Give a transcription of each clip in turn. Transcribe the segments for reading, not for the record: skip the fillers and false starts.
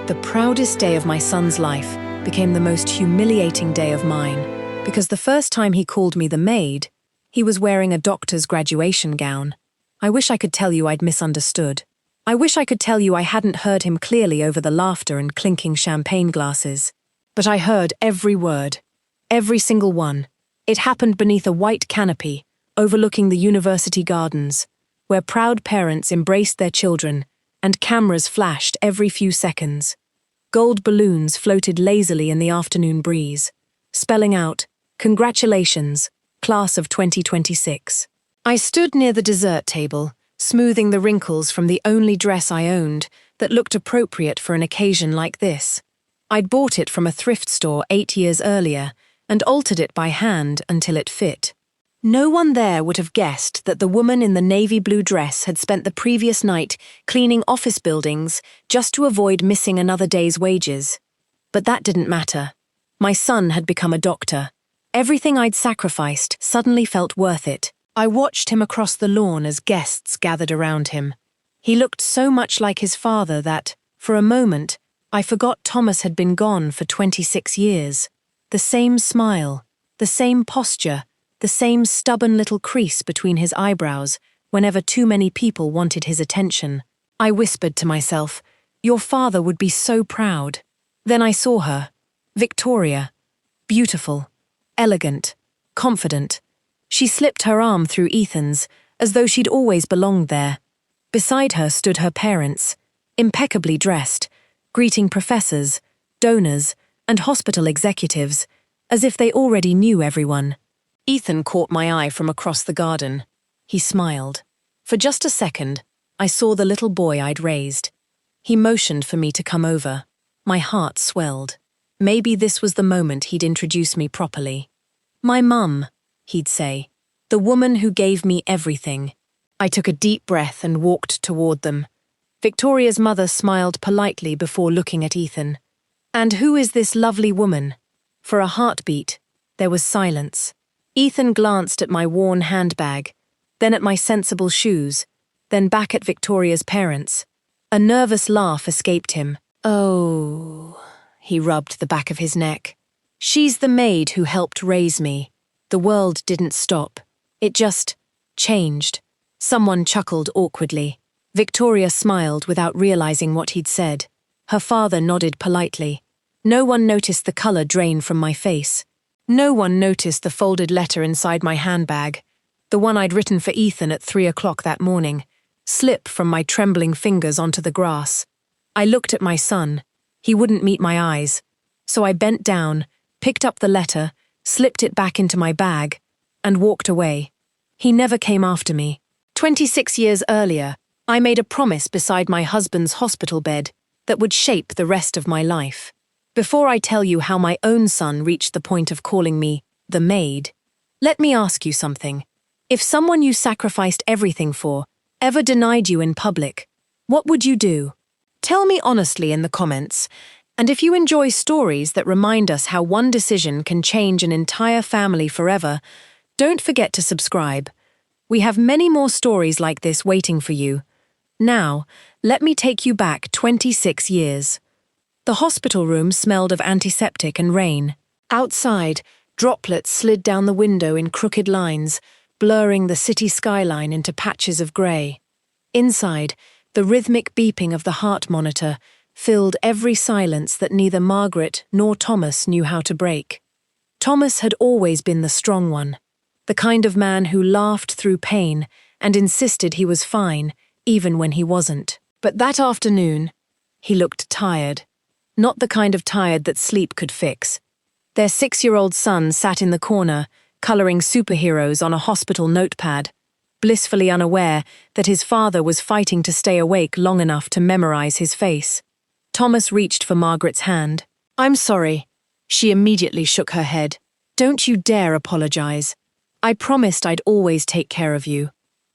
The proudest day of my son's life became the most humiliating day of mine, because the first time he called me the maid, he was wearing a doctor's graduation gown. I wish I could tell you I'd misunderstood. I wish I could tell you I hadn't heard him clearly over the laughter and clinking champagne glasses. But I heard every word. Every single one. It happened beneath a white canopy, overlooking the university gardens, where proud parents embraced their children, and cameras flashed every few seconds. Gold balloons floated lazily in the afternoon breeze, spelling out, "Congratulations, class of 2026. I stood near the dessert table, smoothing the wrinkles from the only dress I owned that looked appropriate for an occasion like this. I'd bought it from a thrift store 8 years earlier and altered it by hand until it fit. No one there would have guessed that the woman in the navy blue dress had spent the previous night cleaning office buildings just to avoid missing another day's wages. But that didn't matter. My son had become a doctor. Everything I'd sacrificed suddenly felt worth it. I watched him across the lawn as guests gathered around him. He looked so much like his father that, for a moment, I forgot Thomas had been gone for 26 years. The same smile, the same posture, the same stubborn little crease between his eyebrows whenever too many people wanted his attention. I whispered to myself, "Your father would be so proud." Then I saw her, Victoria, beautiful, elegant, confident. She slipped her arm through Ethan's, as though she'd always belonged there. Beside her stood her parents, impeccably dressed, greeting professors, donors, and hospital executives, as if they already knew everyone. Ethan caught my eye from across the garden. He smiled. For just a second, I saw the little boy I'd raised. He motioned for me to come over. My heart swelled. Maybe this was the moment he'd introduce me properly. "My mum," he'd say, "the woman who gave me everything." I took a deep breath and walked toward them. Victoria's mother smiled politely before looking at Ethan. "And who is this lovely woman?" For a heartbeat, there was silence. Ethan glanced at my worn handbag, then at my sensible shoes, then back at Victoria's parents. A nervous laugh escaped him. "Oh," he rubbed the back of his neck. "She's the maid who helped raise me." The world didn't stop. It just changed. Someone chuckled awkwardly. Victoria smiled without realizing what he'd said. Her father nodded politely. No one noticed the color drain from my face. No one noticed the folded letter inside my handbag, the one I'd written for Ethan at 3 o'clock that morning, slip from my trembling fingers onto the grass. I looked at my son. He wouldn't meet my eyes. So I bent down, picked up the letter, slipped it back into my bag, and walked away. He never came after me. 26 years earlier, I made a promise beside my husband's hospital bed that would shape the rest of my life. Before I tell you how my own son reached the point of calling me the maid, let me ask you something. If someone you sacrificed everything for ever denied you in public, what would you do? Tell me honestly in the comments. And if you enjoy stories that remind us how one decision can change an entire family forever, don't forget to subscribe. We have many more stories like this waiting for you. Now, let me take you back 26 years. The hospital room smelled of antiseptic and rain. Outside, droplets slid down the window in crooked lines, blurring the city skyline into patches of grey. Inside, the rhythmic beeping of the heart monitor filled every silence that neither Margaret nor Thomas knew how to break. Thomas had always been the strong one, the kind of man who laughed through pain and insisted he was fine, even when he wasn't. But that afternoon, he looked tired. Not the kind of tired that sleep could fix. Their 6-year-old son sat in the corner, colouring superheroes on a hospital notepad, blissfully unaware that his father was fighting to stay awake long enough to memorize his face. Thomas reached for Margaret's hand. "I'm sorry." She immediately shook her head. "Don't you dare apologize. I promised I'd always take care of you.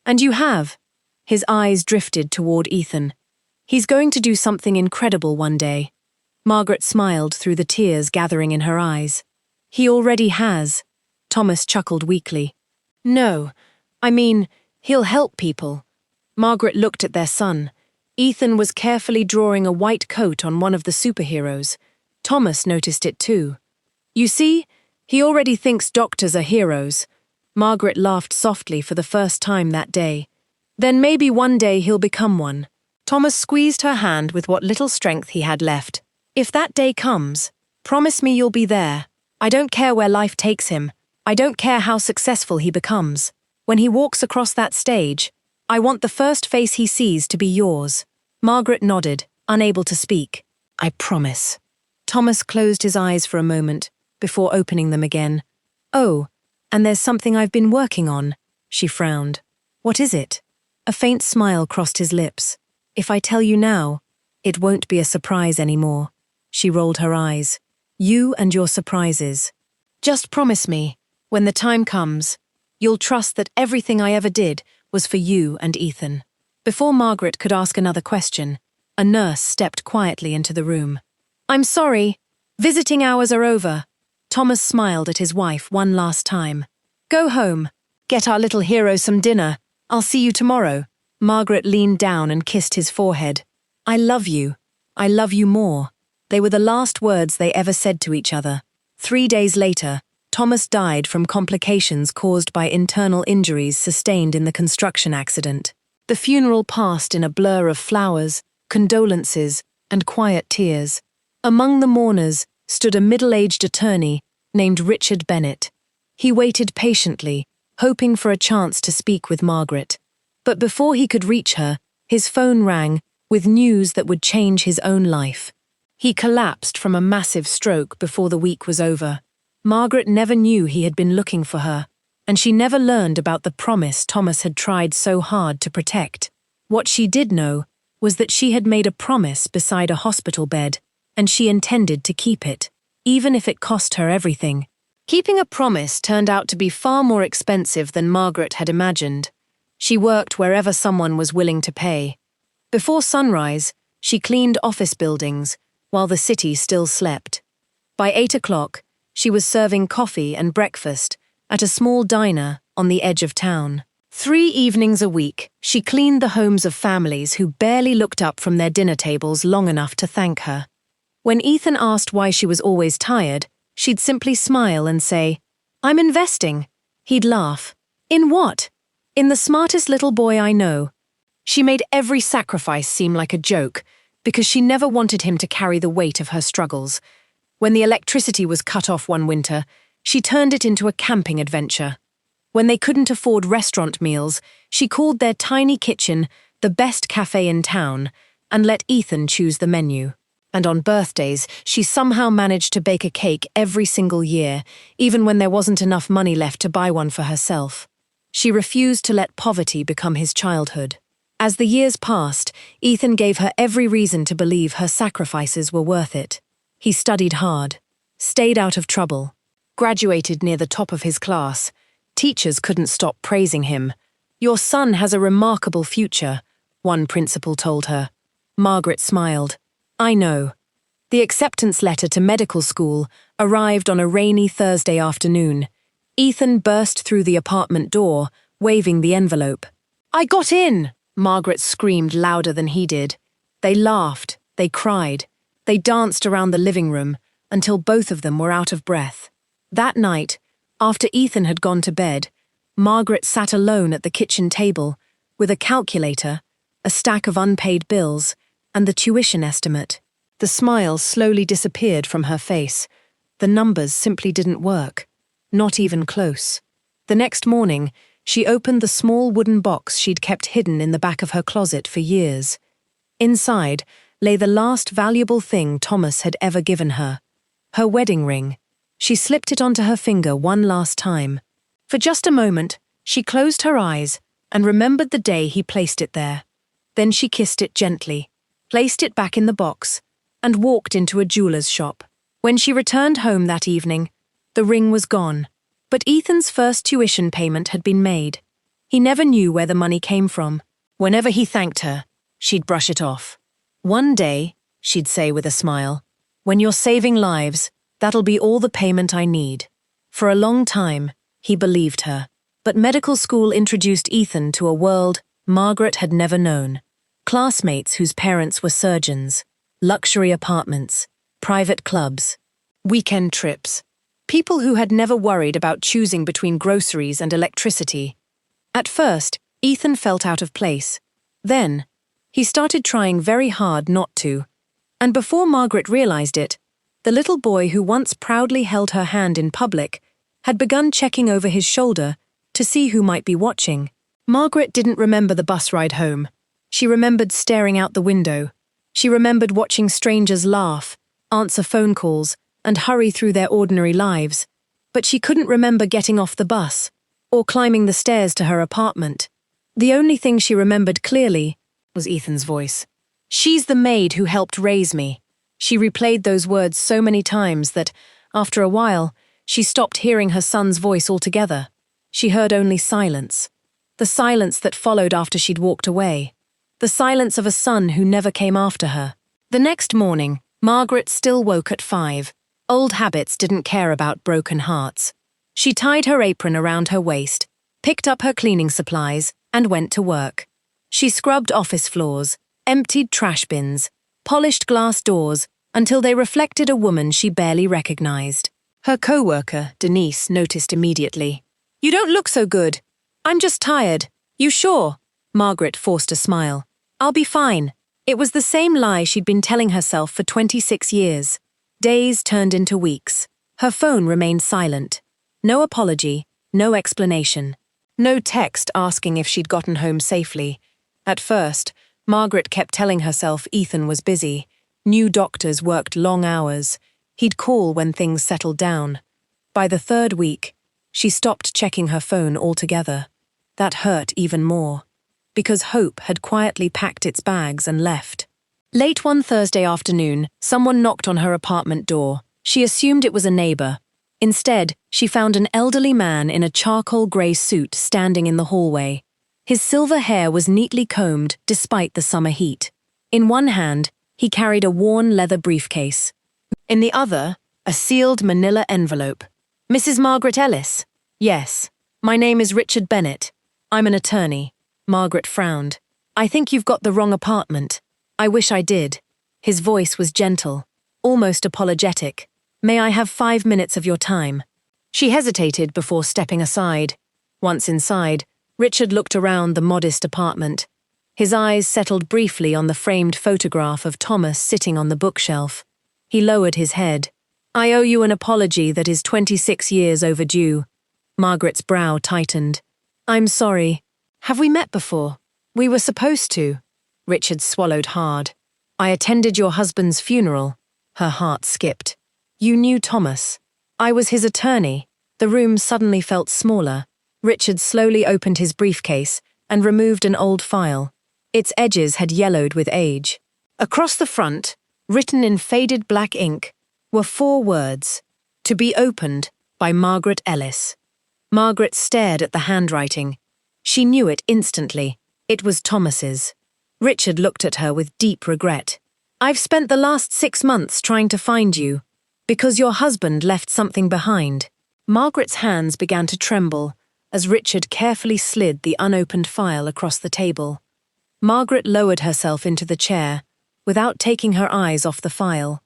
And you have." His eyes drifted toward Ethan. "He's going to do something incredible one day." Margaret smiled through the tears gathering in her eyes. "He already has." Thomas chuckled weakly. "No, I mean, he'll help people." Margaret looked at their son. Ethan was carefully drawing a white coat on one of the superheroes. Thomas noticed it too. You see, he already thinks doctors are heroes. Margaret laughed softly for the first time that day. Then maybe one day he'll become one. Thomas squeezed her hand with what little strength he had left. If that day comes, promise me you'll be there. I don't care where life takes him. I don't care how successful he becomes. When he walks across that stage, I want the first face he sees to be yours. Margaret nodded, unable to speak. I promise. Thomas closed his eyes for a moment, before opening them again. Oh, and there's something I've been working on, she frowned. What is it? A faint smile crossed his lips. If I tell you now, it won't be a surprise anymore. She rolled her eyes. You and your surprises. Just promise me, when the time comes, you'll trust that everything I ever did was for you and Ethan. Before Margaret could ask another question, a nurse stepped quietly into the room. I'm sorry. Visiting hours are over. Thomas smiled at his wife one last time. Go home. Get our little hero some dinner. I'll see you tomorrow. Margaret leaned down and kissed his forehead. I love you. I love you more. They were the last words they ever said to each other. 3 days later, Thomas died from complications caused by internal injuries sustained in the construction accident. The funeral passed in a blur of flowers, condolences, and quiet tears. Among the mourners stood a middle-aged attorney named Richard Bennett. He waited patiently, hoping for a chance to speak with Margaret. But before he could reach her, his phone rang with news that would change his own life. He collapsed from a massive stroke before the week was over. Margaret never knew he had been looking for her, and she never learned about the promise Thomas had tried so hard to protect. What she did know was that she had made a promise beside a hospital bed, and she intended to keep it, even if it cost her everything. Keeping a promise turned out to be far more expensive than Margaret had imagined. She worked wherever someone was willing to pay. Before sunrise, she cleaned office buildings, while the city still slept. By 8 o'clock, she was serving coffee and breakfast at a small diner on the edge of town. 3 evenings a week, she cleaned the homes of families who barely looked up from their dinner tables long enough to thank her. When Ethan asked why she was always tired, she'd simply smile and say, I'm investing. He'd laugh. In what? In the smartest little boy I know. She made every sacrifice seem like a joke, because she never wanted him to carry the weight of her struggles. When the electricity was cut off one winter, she turned it into a camping adventure. When they couldn't afford restaurant meals, she called their tiny kitchen the best cafe in town and let Ethan choose the menu. And on birthdays, she somehow managed to bake a cake every single year, even when there wasn't enough money left to buy one for herself. She refused to let poverty become his childhood. As the years passed, Ethan gave her every reason to believe her sacrifices were worth it. He studied hard, stayed out of trouble, graduated near the top of his class. Teachers couldn't stop praising him. Your son has a remarkable future, one principal told her. Margaret smiled. I know. The acceptance letter to medical school arrived on a rainy Thursday afternoon. Ethan burst through the apartment door, waving the envelope. I got in! Margaret screamed louder than he did. They laughed, they cried, they danced around the living room until both of them were out of breath. That night, after Ethan had gone to bed, Margaret sat alone at the kitchen table with a calculator, a stack of unpaid bills, and the tuition estimate. The smile slowly disappeared from her face. The numbers simply didn't work. Not even close. The next morning, she opened the small wooden box she'd kept hidden in the back of her closet for years. Inside lay the last valuable thing Thomas had ever given her. Her wedding ring. She slipped it onto her finger one last time. For just a moment, she closed her eyes and remembered the day he placed it there. Then she kissed it gently, placed it back in the box, and walked into a jeweler's shop. When she returned home that evening, the ring was gone. But Ethan's first tuition payment had been made. He never knew where the money came from. Whenever he thanked her, she'd brush it off. One day, she'd say with a smile, when you're saving lives, that'll be all the payment I need. For a long time, he believed her. But medical school introduced Ethan to a world Margaret had never known. classmates whose parents were surgeons, luxury apartments, private clubs, weekend trips, people who had never worried about choosing between groceries and electricity. At first, Ethan felt out of place. Then, he started trying very hard not to. And before Margaret realized it, the little boy who once proudly held her hand in public had begun checking over his shoulder to see who might be watching. Margaret didn't remember the bus ride home. She remembered staring out the window. She remembered watching strangers laugh, answer phone calls, and hurry through their ordinary lives. But she couldn't remember getting off the bus or climbing the stairs to her apartment. The only thing she remembered clearly was Ethan's voice. "She's the maid who helped raise me." She replayed those words so many times that, after a while, she stopped hearing her son's voice altogether. She heard only silence. The silence that followed after she'd walked away. The silence of a son who never came after her. The next morning, Margaret still woke at 5. Old habits didn't care about broken hearts. She tied her apron around her waist, picked up her cleaning supplies, and went to work. She scrubbed office floors, emptied trash bins, polished glass doors until they reflected a woman she barely recognized. Her co-worker, Denise, noticed immediately. "You don't look so good. I'm just tired. You sure?" Margaret forced a smile. "I'll be fine." It was the same lie she'd been telling herself for 26 years. Days turned into weeks. Her phone remained silent. No apology, no explanation. No text asking if she'd gotten home safely. At first, Margaret kept telling herself Ethan was busy. New doctors worked long hours. He'd call when things settled down. By the 3rd week, she stopped checking her phone altogether. That hurt even more, because hope had quietly packed its bags and left. Late one Thursday afternoon, someone knocked on her apartment door. She assumed it was a neighbor. Instead, she found an elderly man in a charcoal grey suit standing in the hallway. His silver hair was neatly combed despite the summer heat. In one hand, he carried a worn leather briefcase. In the other, a sealed manila envelope. "Mrs. Margaret Ellis?" "Yes. My name is Richard Bennett. I'm an attorney." Margaret frowned. "I think you've got the wrong apartment." "I wish I did." His voice was gentle, almost apologetic. "May I have 5 minutes of your time?" She hesitated before stepping aside. Once inside, Richard looked around the modest apartment. His eyes settled briefly on the framed photograph of Thomas sitting on the bookshelf. He lowered his head. "I owe you an apology that is 26 years overdue." Margaret's brow tightened. "I'm sorry. Have we met before?" "We were supposed to." Richard swallowed hard. "I attended your husband's funeral." Her heart skipped. "You knew Thomas." "I was his attorney." The room suddenly felt smaller. Richard slowly opened his briefcase and removed an old file. Its edges had yellowed with age. Across the front, written in faded black ink, were 4 words: "To be opened by Margaret Ellis." Margaret stared at the handwriting. She knew it instantly. It was Thomas's. Richard looked at her with deep regret. "I've spent the last 6 months trying to find you, because your husband left something behind." Margaret's hands began to tremble as Richard carefully slid the unopened file across the table. Margaret lowered herself into the chair, without taking her eyes off the file.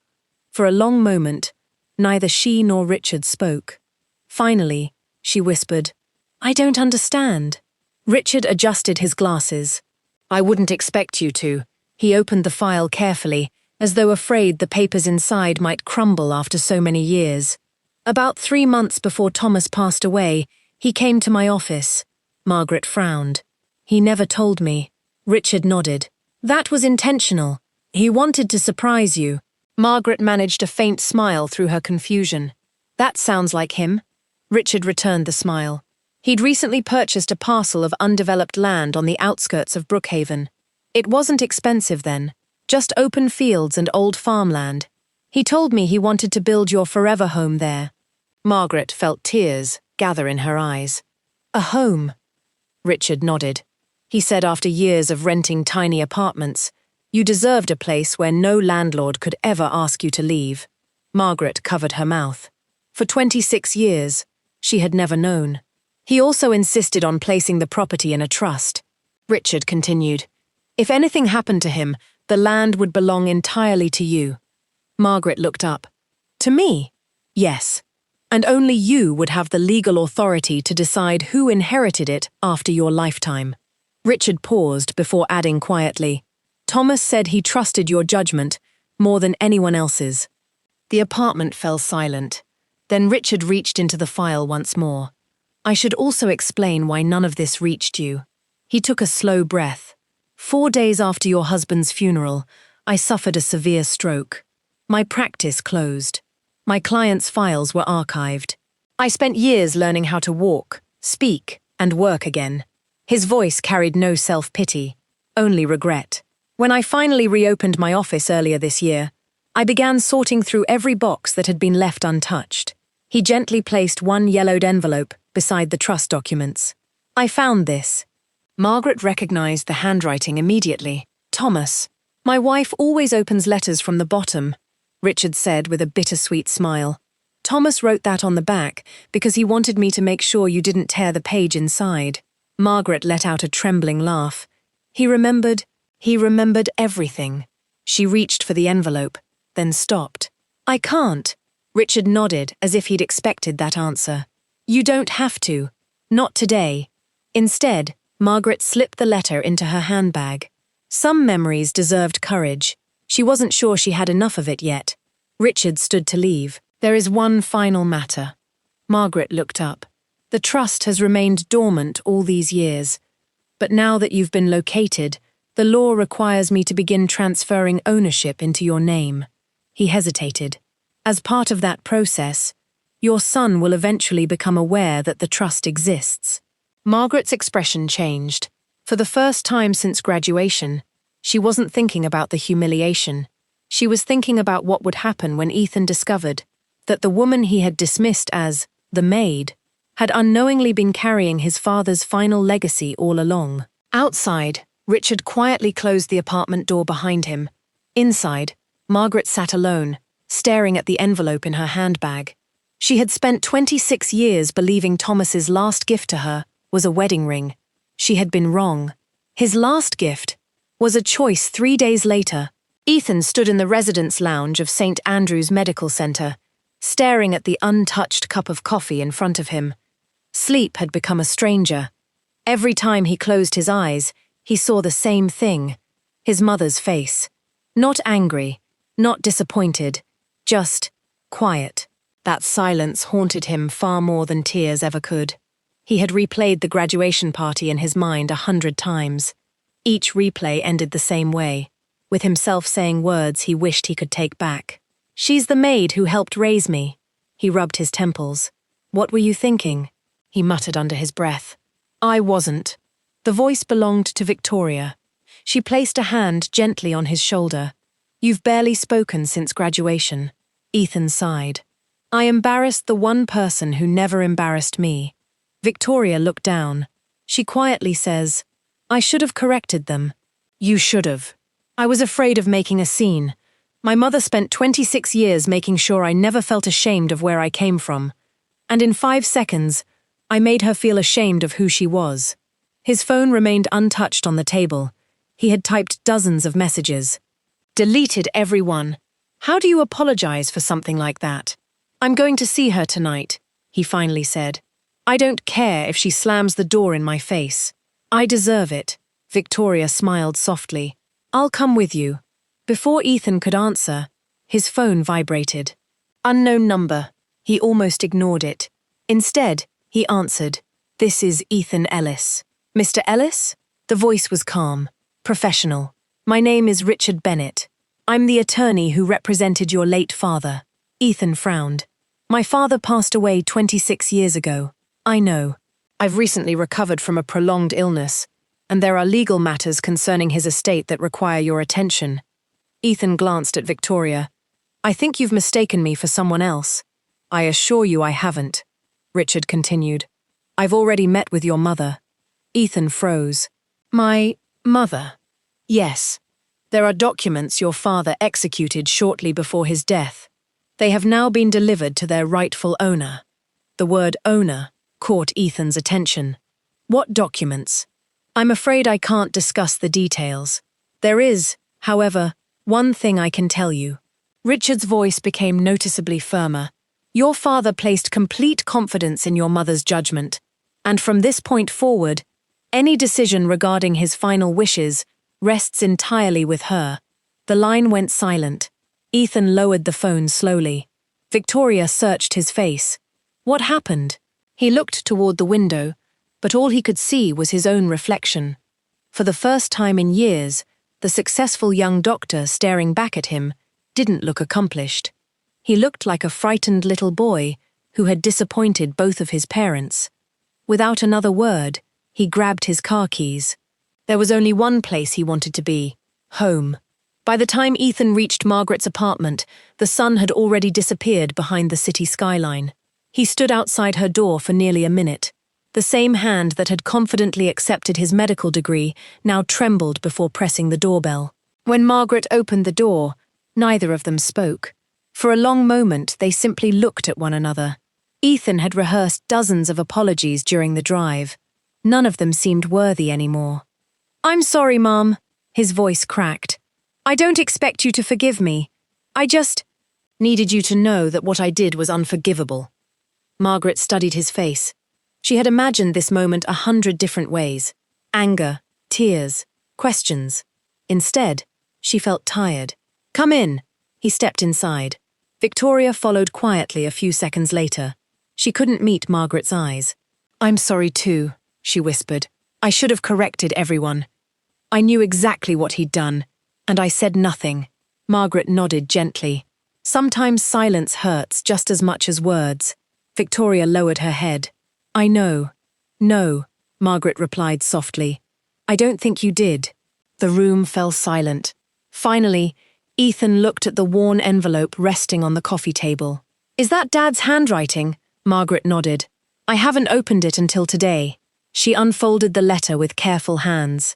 For a long moment, neither she nor Richard spoke. Finally, she whispered, "I don't understand." Richard adjusted his glasses. "I wouldn't expect you to." He opened the file carefully, as though afraid the papers inside might crumble after so many years. "About 3 months before Thomas passed away, he came to my office." Margaret frowned. "He never told me." Richard nodded. "That was intentional. He wanted to surprise you." Margaret managed a faint smile through her confusion. "That sounds like him." Richard returned the smile. He'd recently purchased a parcel of undeveloped land on the outskirts of Brookhaven. It wasn't expensive then, just open fields and old farmland. He told me he wanted to build your forever home there. Margaret felt tears gather in her eyes. "A home?" Richard nodded. He said after years of renting tiny apartments, "You deserved a place where no landlord could ever ask you to leave." Margaret covered her mouth. For 26 years, she had never known. He also insisted on placing the property in a trust. Richard continued, If anything happened to him, the land would belong entirely to you. Margaret looked up. To me? Yes. And only you would have the legal authority to decide who inherited it after your lifetime. Richard paused before adding quietly, Thomas said he trusted your judgment more than anyone else's. The apartment fell silent. Then Richard reached into the file once more. I should also explain why none of this reached you. He took a slow breath. 4 days after your husband's funeral, I suffered a severe stroke. My practice closed. My clients' files were archived. I spent years learning how to walk, speak, and work again. His voice carried no self-pity, only regret. When I finally reopened my office earlier this year, I began sorting through every box that had been left untouched. He gently placed one yellowed envelope beside the trust documents. I found this. Margaret recognized the handwriting immediately. Thomas. My wife always opens letters from the bottom, Richard said with a bittersweet smile. Thomas wrote that on the back because he wanted me to make sure you didn't tear the page inside. Margaret let out a trembling laugh. He remembered everything. She reached for the envelope, then stopped. I can't. Richard nodded as if he'd expected that answer. You don't have to. Not today. Instead, Margaret slipped the letter into her handbag. Some memories deserved courage. She wasn't sure she had enough of it yet. Richard stood to leave. There is one final matter. Margaret looked up. The trust has remained dormant all these years. But now that you've been located, the law requires me to begin transferring ownership into your name. He hesitated. As part of that process, your son will eventually become aware that the trust exists. Margaret's expression changed. For the first time since graduation, she wasn't thinking about the humiliation. She was thinking about what would happen when Ethan discovered that the woman he had dismissed as the maid had unknowingly been carrying his father's final legacy all along. Outside, Richard quietly closed the apartment door behind him. Inside, Margaret sat alone, staring at the envelope in her handbag. She had spent 26 years believing Thomas's last gift to her was a wedding ring. She had been wrong. His last gift was a choice 3 days later. Ethan stood in the residence lounge of St. Andrew's Medical Center, staring at the untouched cup of coffee in front of him. Sleep had become a stranger. Every time he closed his eyes, he saw the same thing, his mother's face. Not angry, not disappointed, just quiet. That silence haunted him far more than tears ever could. He had replayed the graduation party in his mind 100 times. Each replay ended the same way, with himself saying words he wished he could take back. She's the maid who helped raise me. He rubbed his temples. What were you thinking? He muttered under his breath. I wasn't. The voice belonged to Victoria. She placed a hand gently on his shoulder. You've barely spoken since graduation. Ethan sighed. I embarrassed the one person who never embarrassed me. Victoria looked down. She quietly says, I should have corrected them. You should have. I was afraid of making a scene. My mother spent 26 years making sure I never felt ashamed of where I came from. And in 5 seconds, I made her feel ashamed of who she was. His phone remained untouched on the table. He had typed dozens of messages. Deleted every one. How do you apologize for something like that? I'm going to see her tonight, he finally said. I don't care if she slams the door in my face. I deserve it. Victoria smiled softly. I'll come with you. Before Ethan could answer, his phone vibrated. Unknown number. He almost ignored it. Instead, he answered, This is Ethan Ellis. Mr. Ellis? The voice was calm, professional. My name is Richard Bennett. I'm the attorney who represented your late father. Ethan frowned. My father passed away 26 years ago. I know. I've recently recovered from a prolonged illness, and there are legal matters concerning his estate that require your attention. Ethan glanced at Victoria. I think you've mistaken me for someone else. I assure you I haven't. Richard continued. I've already met with your mother. Ethan froze. My mother? Yes. There are documents your father executed shortly before his death. They have now been delivered to their rightful owner. The word owner caught Ethan's attention. What documents? I'm afraid I can't discuss the details. There is, however, one thing I can tell you. Richard's voice became noticeably firmer. Your father placed complete confidence in your mother's judgment, and from this point forward, any decision regarding his final wishes rests entirely with her. The line went silent. Ethan lowered the phone slowly. Victoria searched his face. What happened? He looked toward the window, but all he could see was his own reflection. For the first time in years, the successful young doctor staring back at him didn't look accomplished. He looked like a frightened little boy who had disappointed both of his parents. Without another word, he grabbed his car keys. There was only one place he wanted to be: home. By the time Ethan reached Margaret's apartment, the sun had already disappeared behind the city skyline. He stood outside her door for nearly a minute. The same hand that had confidently accepted his medical degree now trembled before pressing the doorbell. When Margaret opened the door, neither of them spoke. For a long moment, they simply looked at one another. Ethan had rehearsed dozens of apologies during the drive. None of them seemed worthy anymore. "I'm sorry, Mom," his voice cracked. "I don't expect you to forgive me. I just needed you to know that what I did was unforgivable." Margaret studied his face. She had imagined this moment 100 different ways: anger, tears, questions. Instead, she felt tired. "Come in." He stepped inside. Victoria followed quietly a few seconds later. She couldn't meet Margaret's eyes. "I'm sorry too," she whispered. "I should have corrected everyone. I knew exactly what he'd done, and I said nothing." Margaret nodded gently. Sometimes silence hurts just as much as words. Victoria lowered her head. "I know." "No," Margaret replied softly. "I don't think you did." The room fell silent. Finally, Ethan looked at the worn envelope resting on the coffee table. "Is that Dad's handwriting?" Margaret nodded. "I haven't opened it until today." She unfolded the letter with careful hands.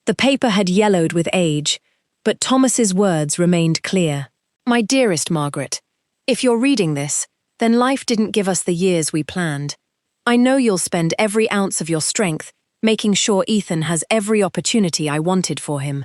The paper had yellowed with age, but Thomas's words remained clear. "My dearest Margaret, if you're reading this, then life didn't give us the years we planned. I know you'll spend every ounce of your strength making sure Ethan has every opportunity I wanted for him.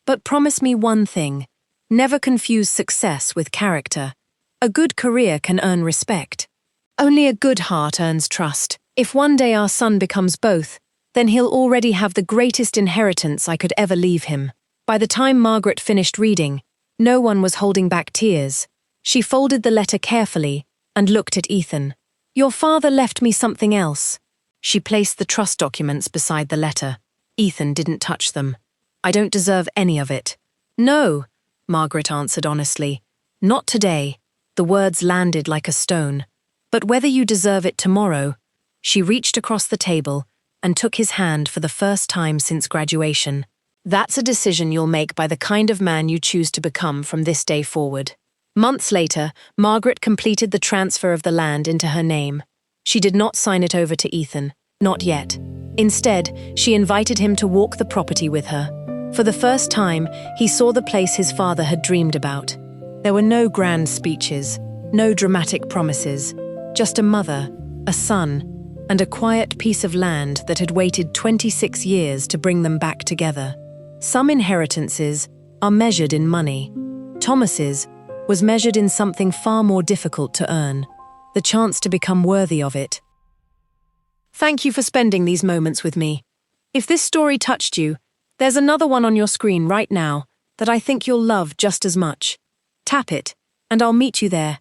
But promise me one thing: never confuse success with character. A good career can earn respect. Only a good heart earns trust. If one day our son becomes both, then he'll already have the greatest inheritance I could ever leave him." By the time Margaret finished reading, no one was holding back tears. She folded the letter carefully and looked at Ethan. "Your father left me something else." She placed the trust documents beside the letter. Ethan didn't touch them. "I don't deserve any of it." "No," Margaret answered honestly. "Not today." The words landed like a stone. "But whether you deserve it tomorrow." She reached across the table and took his hand for the first time since graduation. "That's a decision you'll make by the kind of man you choose to become from this day forward." Months later, Margaret completed the transfer of the land into her name. She did not sign it over to Ethan, not yet. Instead, she invited him to walk the property with her. For the first time, he saw the place his father had dreamed about. There were no grand speeches, no dramatic promises, just a mother, a son, and a quiet piece of land that had waited 26 years to bring them back together. Some inheritances are measured in money. Thomas's was measured in something far more difficult to earn: the chance to become worthy of it. Thank you for spending these moments with me. If this story touched you, there's another one on your screen right now that I think you'll love just as much. Tap it, and I'll meet you there.